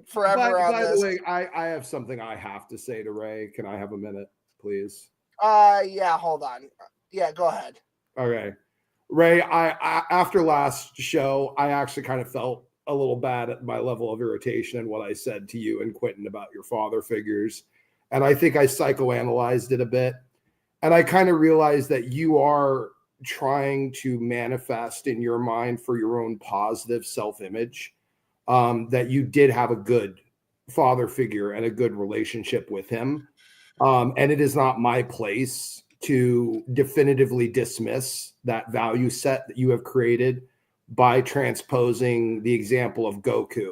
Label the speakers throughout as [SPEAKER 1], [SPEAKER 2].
[SPEAKER 1] forever on
[SPEAKER 2] By the
[SPEAKER 1] this.
[SPEAKER 2] way, I have something I have to say to Ray. Can I have a minute, please?
[SPEAKER 1] Yeah, hold on. Yeah, go ahead.
[SPEAKER 2] Okay. Ray, I after last show, I actually kind of felt a little bad at my level of irritation and what I said to you and Quentin about your father figures. And I think I psychoanalyzed it a bit. And I kind of realized that you are trying to manifest in your mind for your own positive self-image, that you did have a good father figure and a good relationship with him. And it is not my place to definitively dismiss that value set that you have created by transposing the example of Goku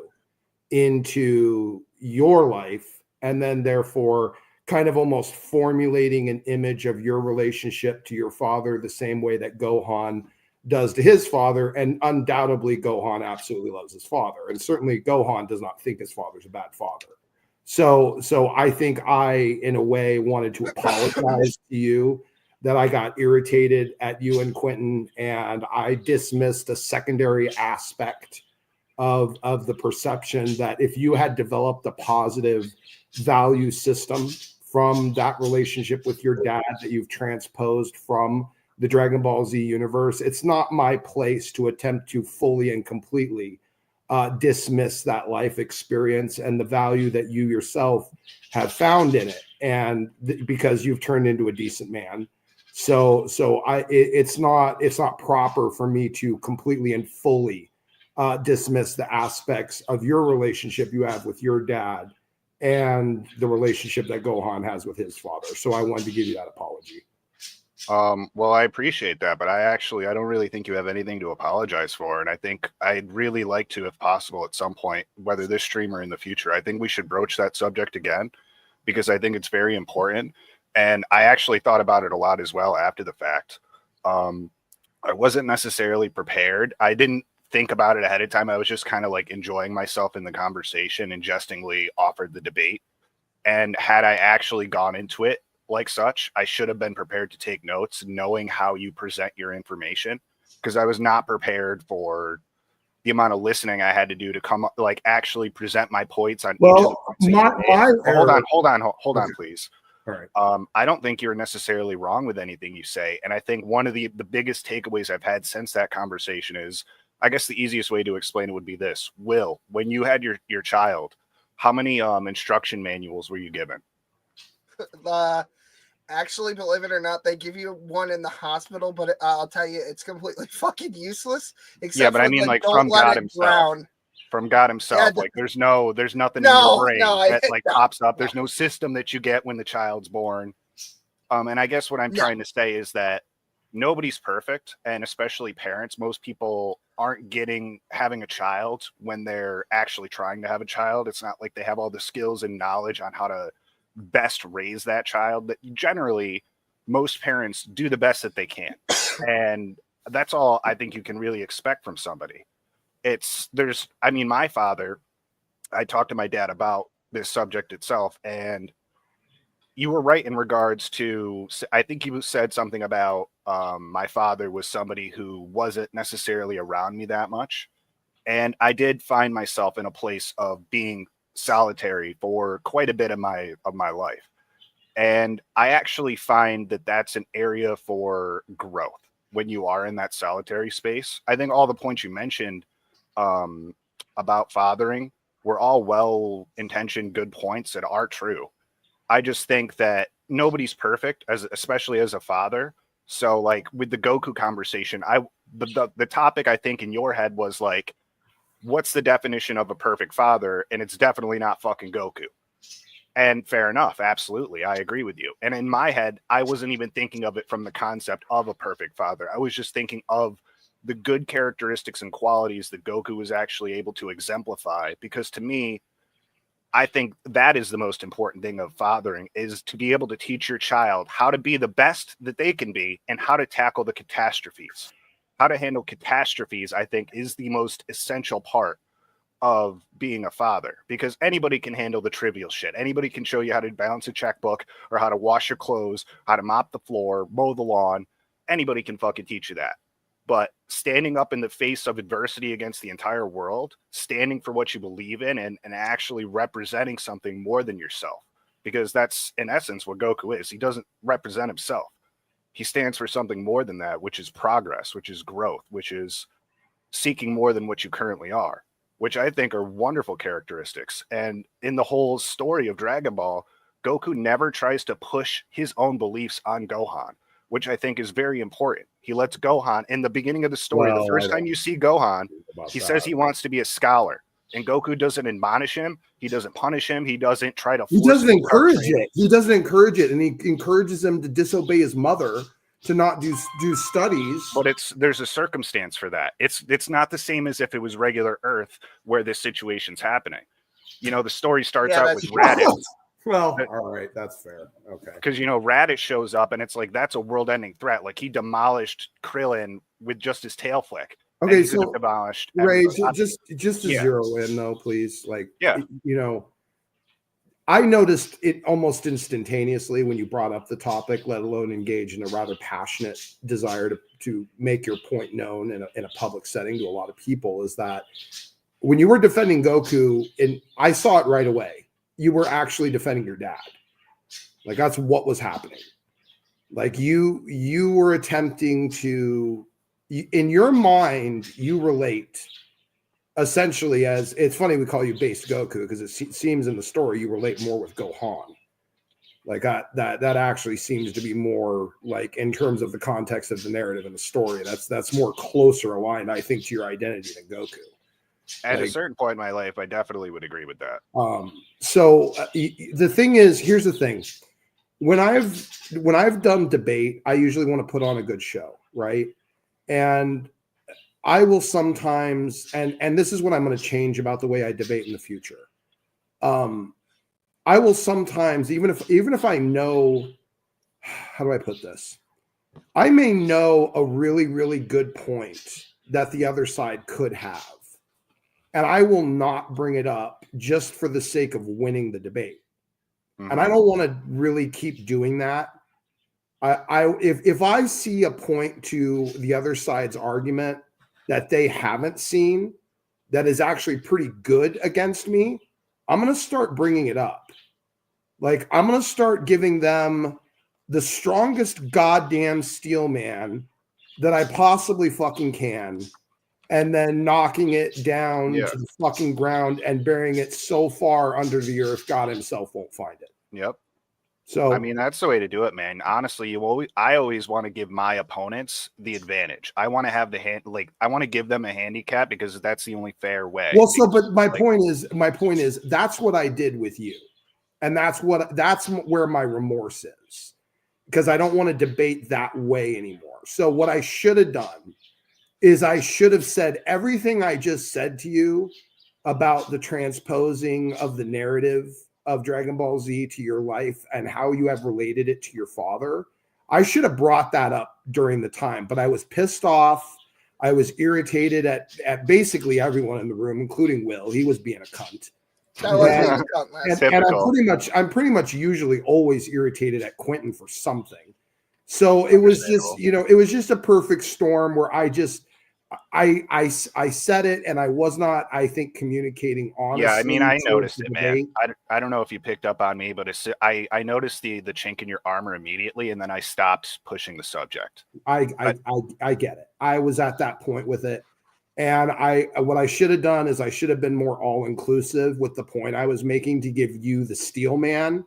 [SPEAKER 2] into your life, and then therefore kind of almost formulating an image of your relationship to your father the same way that Gohan does to his father. And undoubtedly Gohan absolutely loves his father, and certainly Gohan does not think his father's a bad father. So I think I, in a way, wanted to apologize to you that I got irritated at you and Quentin, and I dismissed a secondary aspect of the perception that if you had developed a positive value system from that relationship with your dad that you've transposed from the Dragon Ball Z universe, it's not my place to attempt to fully and completely dismiss that life experience and the value that you yourself have found in it, and because you've turned into a decent man. It's not proper for me to completely and fully dismiss the aspects of your relationship you have with your dad and the relationship that Gohan has with his father. So I wanted to give you that apology.
[SPEAKER 3] Well, I appreciate that, but I don't really think you have anything to apologize for. And I think I'd really like to, if possible, at some point, whether this stream or in the future, I think we should broach that subject again, because I think it's very important. And I actually thought about it a lot as well after the fact. I wasn't necessarily prepared. I didn't think about it ahead of time. I was just kind of like enjoying myself in the conversation and jestingly offered the debate. And had I actually gone into it like such, I should have been prepared to take notes, knowing how you present your information, because I was not prepared for the amount of listening I had to do to come up, like actually present my points on each of the points. Hold on, please.
[SPEAKER 2] All right.
[SPEAKER 3] I don't think you're necessarily wrong with anything you say. And I think one of the biggest takeaways I've had since that conversation is, I guess the easiest way to explain it would be this. Will, when you had your child, how many instruction manuals were you given?
[SPEAKER 1] Actually, believe it or not, they give you one in the hospital, but I'll tell you, it's completely fucking useless.
[SPEAKER 3] Yeah, but I mean, like from God himself. From God himself, like there's nothing in your brain that like pops up. There's no system that you get when the child's born. And I guess what I'm trying to say is that nobody's perfect, and especially parents. Most people aren't having a child when they're actually trying to have a child. It's not like they have all the skills and knowledge on how to best raise that child. That generally most parents do the best that they can, and that's all I think you can really expect from somebody. My father, I talked to my dad about this subject itself, and you were right in regards to, I think you said something about my father was somebody who wasn't necessarily around me that much. And I did find myself in a place of being solitary for quite a bit of my life. And I actually find that that's an area for growth when you are in that solitary space. I think all the points you mentioned about fathering were all well-intentioned, good points that are true. I just think that nobody's perfect, especially as a father. So like with the Goku conversation, the topic I think in your head was like, what's the definition of a perfect father? And it's definitely not fucking Goku. And fair enough. Absolutely. I agree with you. And in my head, I wasn't even thinking of it from the concept of a perfect father. I was just thinking of the good characteristics and qualities that Goku was actually able to exemplify. Because to me, I think that is the most important thing of fathering, is to be able to teach your child how to be the best that they can be and how to tackle the catastrophes. How to handle catastrophes, I think, is the most essential part of being a father, because anybody can handle the trivial shit. Anybody can show you how to balance a checkbook or how to wash your clothes, how to mop the floor, mow the lawn. Anybody can fucking teach you that. but standing up in the face of adversity against the entire world, standing for what you believe in, and actually representing something more than yourself, because that's in essence what Goku is. He doesn't represent himself. He stands for something more than that, which is progress, which is growth, which is seeking more than what you currently are, which I think are wonderful characteristics. And in the whole story of Dragon Ball, Goku never tries to push his own beliefs on Gohan, which I think is very important. He lets Gohan, in the beginning of the story, the first time you see Gohan, he says he wants to be a scholar. And Goku doesn't admonish him. He doesn't punish him. He doesn't try to force him.
[SPEAKER 2] He doesn't encourage it. He doesn't encourage it. And he encourages him to disobey his mother, to not do studies.
[SPEAKER 3] But there's a circumstance for that. It's not the same as if it was regular Earth where this situation's happening. You know, the story starts out with Raditz.
[SPEAKER 2] Well, all right, that's fair. Okay.
[SPEAKER 3] Because, you know, Raditz shows up and it's like, that's a world-ending threat. Like, he demolished Krillin with just his tail flick.
[SPEAKER 2] Okay, so
[SPEAKER 3] demolished
[SPEAKER 2] Ray, just to zero in though, please. Like, you know, I noticed it almost instantaneously when you brought up the topic, let alone engage in a rather passionate desire to make your point known in a public setting to a lot of people, is that when you were defending Goku, and I saw it right away, you were actually defending your dad. Like, that's what was happening. Like, you were attempting to, in your mind, you relate essentially as, it's funny we call you base Goku, because it seems in the story you relate more with Gohan. Like that actually seems to be more like, in terms of the context of the narrative and the story, that's more closer aligned, I think, to your identity than Goku.
[SPEAKER 3] At a certain point in my life, I definitely would agree with that.
[SPEAKER 2] So the thing is, here's the thing. When I've done debate, I usually want to put on a good show, right? And I will sometimes, and this is what I'm going to change about the way I debate in the future. I will sometimes, even if I know, how do I put this? I may know a really, really good point that the other side could have, and I will not bring it up just for the sake of winning the debate. Mm-hmm. And I don't want to really keep doing that. If I see a point to the other side's argument that they haven't seen that is actually pretty good against me, I'm going to start bringing it up. Like, I'm going to start giving them the strongest goddamn steel man that I possibly fucking can, and then knocking it down to the fucking ground and burying it so far under the earth God himself won't find it.
[SPEAKER 3] Yep.
[SPEAKER 2] So
[SPEAKER 3] I mean, that's the way to do it, man. Honestly, I always want to give my opponents the advantage. I want to have I want to give them a handicap, because that's the only fair way.
[SPEAKER 2] Well, so but my point is that's what I did with you. And that's where my remorse is, because I don't want to debate that way anymore. So what I should have done is I should have said everything I just said to you about the transposing of the narrative of Dragon Ball Z to your life and how you have related it to your father. I should have brought that up during the time, but I was pissed off. I was irritated at basically everyone in the room, including Will. He was being a cunt. And I'm pretty much usually always irritated at Quentin for something. So it was just, it was just a perfect storm where I said it, and I was not, I think, communicating honestly.
[SPEAKER 3] Yeah, I mean, I noticed it, man. I don't know if you picked up on me, but I noticed the chink in your armor immediately, and then I stopped pushing the subject.
[SPEAKER 2] I get it. I was at that point with it. And what I should have done is I should have been more all-inclusive with the point I was making to give you the steel man,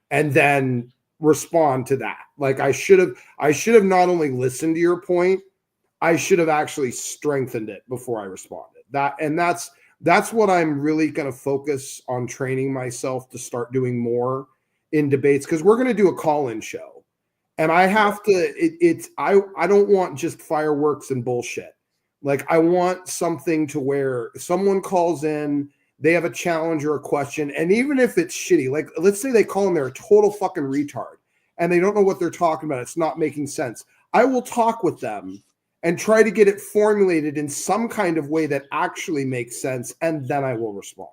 [SPEAKER 2] and then respond to that. Like, I should have not only listened to your point, I should have actually strengthened it before I responded. That's what I'm really going to focus on, training myself to start doing more in debates, because we're going to do a call-in show, and I have to. I don't want just fireworks and bullshit. Like, I want something to where someone calls in, they have a challenge or a question, and even if it's shitty, like, let's say they call in, they're a total fucking retard, and they don't know what they're talking about. It's not making sense. I will talk with them and try to get it formulated in some kind of way that actually makes sense, and then I will respond.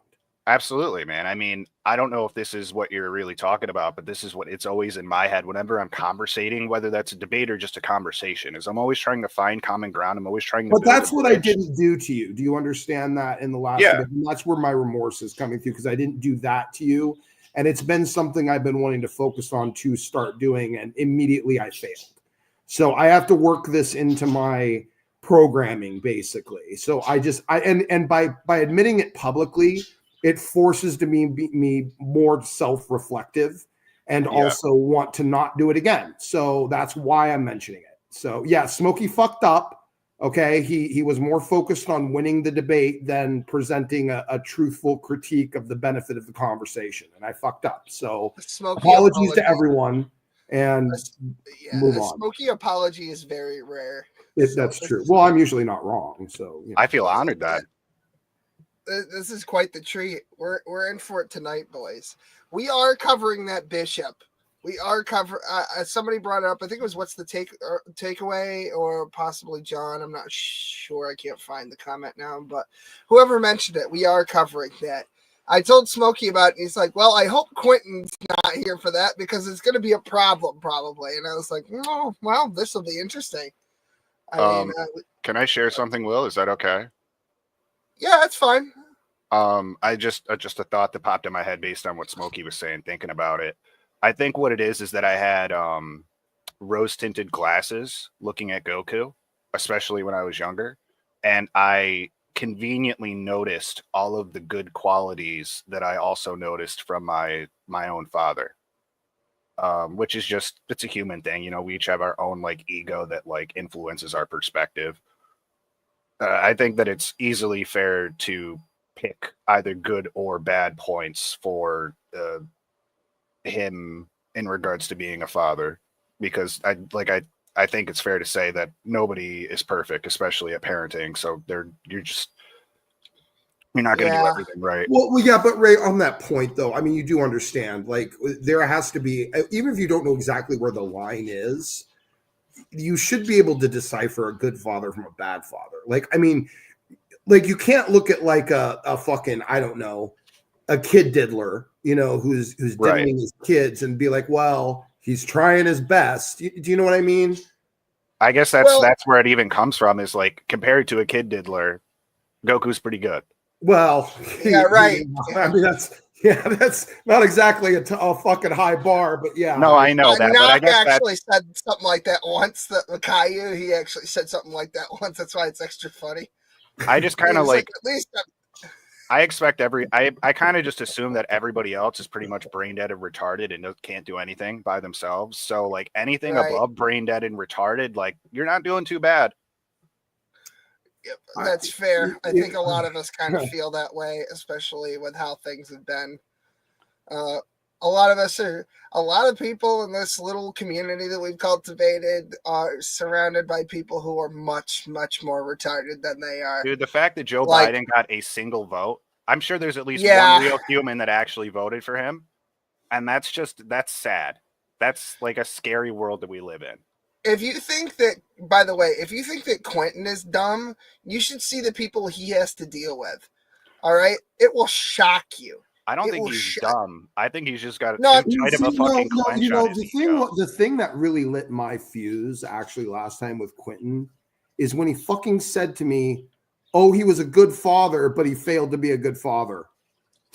[SPEAKER 3] Absolutely, man. I mean, I don't know if this is what you're really talking about, but this is what it's always in my head whenever I'm conversating, whether that's a debate or just a conversation, is I'm always trying to find common ground. I'm always trying to
[SPEAKER 2] But that's what I didn't do to you. Do you understand that in the last debate? And that's where my remorse is coming through, because I didn't do that to you. And it's been something I've been wanting to focus on to start doing, and immediately I failed. So I have to work this into my programming, basically. So and by admitting it publicly, it forces me more self-reflective and also want to not do it again. So that's why I'm mentioning it. So yeah, Smokey fucked up. Okay, he was more focused on winning the debate than presenting a truthful critique of the benefit of the conversation, and I fucked up. So apologies to everyone, and move on.
[SPEAKER 1] Smokey apology is very rare.
[SPEAKER 2] That's true. Well, I'm usually not wrong, so
[SPEAKER 3] I feel honored that.
[SPEAKER 1] This is quite the treat. We're in for it tonight, boys. We are covering that Bishop. We are covering. Somebody brought it up. I think it was what's the takeaway, or possibly John. I'm not sure. I can't find the comment now, but whoever mentioned it, we are covering that. I told Smokey about it. And he's like, "Well, I hope Quentin's not here for that because it's going to be a problem, probably." And I was like, "Oh, well, this will be interesting." I mean,
[SPEAKER 3] can I share something, Will? Is that okay?
[SPEAKER 1] Yeah, that's fine.
[SPEAKER 3] I just a thought that popped in my head based on what Smokey was saying, thinking about it. I think what it is that I had rose tinted glasses looking at Goku, especially when I was younger, and I conveniently noticed all of the good qualities that I also noticed from my own father. Which is just, it's a human thing, you know. We each have our own like ego that like influences our perspective. I think that it's easily fair to pick either good or bad points for him in regards to being a father, because I think it's fair to say that nobody is perfect, especially at parenting. So you're not going to do everything right.
[SPEAKER 2] Well, yeah, but Ray, on that point though, I mean, you do understand, like, there has to be, even if you don't know exactly where the line is, you should be able to decipher a good father from a bad father. Like, I mean, like, you can't look at like a fucking, I don't know, a kid diddler, you know, who's diddling his kids and be like, well, he's trying his best. Do you know what I mean?
[SPEAKER 3] I guess that's where it even comes from, is like, compared to a kid diddler, Goku's pretty good.
[SPEAKER 2] Well,
[SPEAKER 1] yeah, right.
[SPEAKER 2] I mean, that's not exactly a fucking high bar, but yeah.
[SPEAKER 3] No, I know that. But I guess
[SPEAKER 1] actually said something like that once. That Caillou, he actually said something like that once. That's why it's extra funny.
[SPEAKER 3] I just kind of like
[SPEAKER 1] at least.
[SPEAKER 3] I expect I kind of just assume that everybody else is pretty much brain dead and retarded and can't do anything by themselves. So like anything above brain dead and retarded, like, you're not doing too bad.
[SPEAKER 1] Yep, that's fair. I think a lot of us kind of feel that way, especially with how things have been. A lot of people in this little community that we've cultivated are surrounded by people who are much, much more retarded than they are.
[SPEAKER 3] Dude, the fact that Joe Biden got a single vote, I'm sure there's at least one real human that actually voted for him. And that's sad. That's like a scary world that we live in.
[SPEAKER 1] If you think that, by the way, if you think that Quentin is dumb, you should see the people he has to deal with. All right? It will shock you.
[SPEAKER 3] I don't think he's dumb. I think he's just got too tight of a fucking clench.
[SPEAKER 2] You know, the thing that really lit my fuse actually last time with Quentin is when he fucking said to me, "Oh, he was a good father, but he failed to be a good father."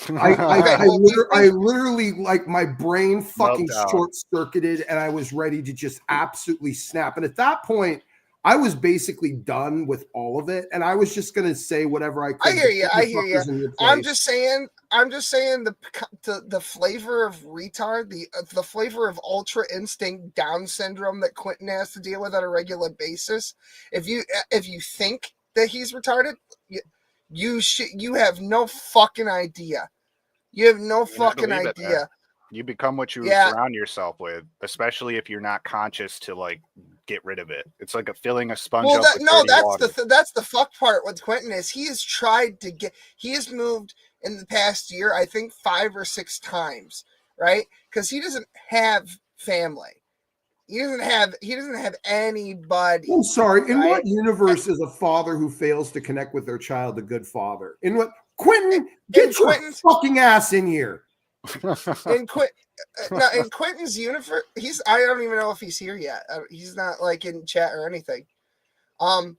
[SPEAKER 2] I literally, like, my brain fucking short-circuited, and I was ready to just absolutely snap. And at that point, I was basically done with all of it, and I was just gonna say whatever I could.
[SPEAKER 1] I hear you. I'm just saying the flavor of retard, the flavor of ultra instinct Down syndrome that Quentin has to deal with on a regular basis. If you think that he's retarded, you have no fucking idea. You have no fucking idea.
[SPEAKER 3] You become what you surround yourself with, especially if you're not conscious to like get rid of it. It's like filling a sponge up with dirty water.
[SPEAKER 1] That's the fuck part with Quentin is he has moved in the past year, I think 5 or 6 times, right? Because he doesn't have family. He doesn't have anybody.
[SPEAKER 2] I'm sorry. In what universe is a father who fails to connect with their child a good father? In what Quentin, get your fucking ass in here.
[SPEAKER 1] In Quentin's universe, I don't even know if he's here yet. He's not like in chat or anything. I'm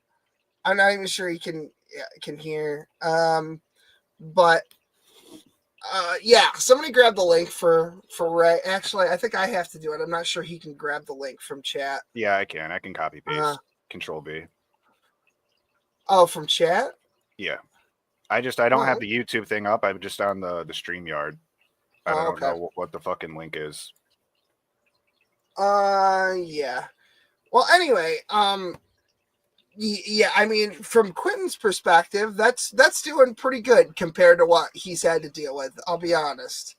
[SPEAKER 1] not even sure he can hear. But yeah, somebody grab the link for Ray. Actually, I think I have to do it. I'm not sure he can grab the link from chat.
[SPEAKER 3] Yeah, I can. I can copy paste. Control B.
[SPEAKER 1] Oh, from chat?
[SPEAKER 3] Yeah. I don't have the YouTube thing up. I'm just on the StreamYard. I don't know what the fucking link is.
[SPEAKER 1] Yeah. Well, anyway, yeah, I mean, from Quentin's perspective, that's doing pretty good compared to what he's had to deal with. I'll be honest.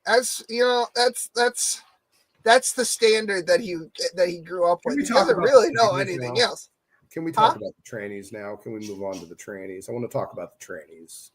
[SPEAKER 1] As you know, that's the standard that he grew up with. He doesn't really know anything else.
[SPEAKER 2] Can we talk about the trannies now? Can we move on to the trannies? I want to talk about the trannies.